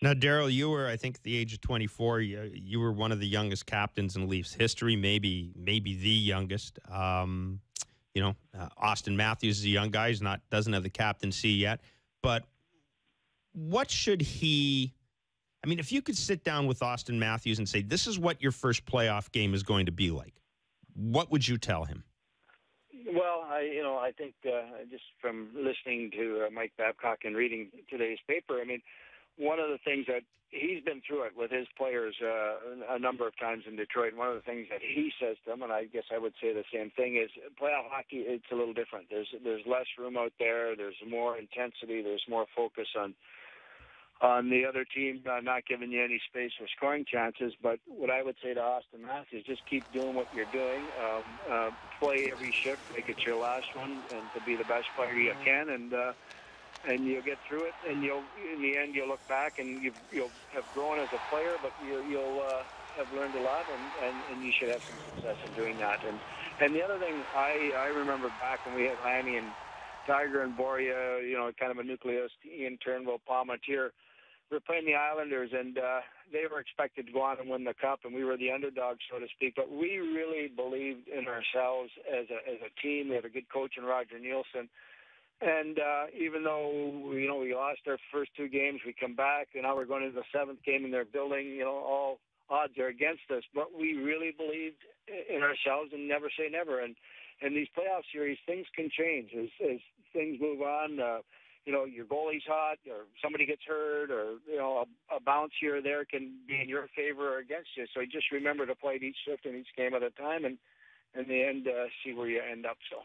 Now, Darryl, you were, I think, at the age of 24. You were one of the youngest captains in Leafs history, maybe the youngest. Auston Matthews is a young guy. He's not doesn't have the captaincy yet. But what should he? I mean, if you could sit down with Auston Matthews and say, "This is what your first playoff game is going to be like," what would you tell him? Well, I think just from listening to Mike Babcock and reading today's paper, I mean, one of the things that he's been through it with his players a number of times in Detroit. One of the things that he says to them, and I guess I would say the same thing, is playoff hockey. It's a little different. There's less room out there. There's more intensity. There's more focus on the other team not giving you any space for scoring chances. But what I would say to Auston Matthews is just keep doing what you're doing. Play every shift, make it your last one, and to be the best player you can. And you'll get through it, and in the end you'll look back and you'll have grown as a player, but you'll have learned a lot, and you should have some success in doing that. And the other thing I remember back when we had Lanny and Tiger and Boria, kind of a nucleus, Ian Turnbull, Palmatier. We were playing the Islanders, and they were expected to go on and win the cup, and we were the underdog, so to speak. But we really believed in ourselves as a team. We had a good coach in Roger Nielsen. And even though, we lost our first two games, we come back, and now we're going into the seventh game in their building. All odds are against us. But we really believed in ourselves and never say never. And these playoff series, things can change as things move on. Your goalie's hot, or somebody gets hurt, or, a bounce here or there can be in your favor or against you. So you just remember to play each shift and each game at a time, and in the end, see where you end up. So.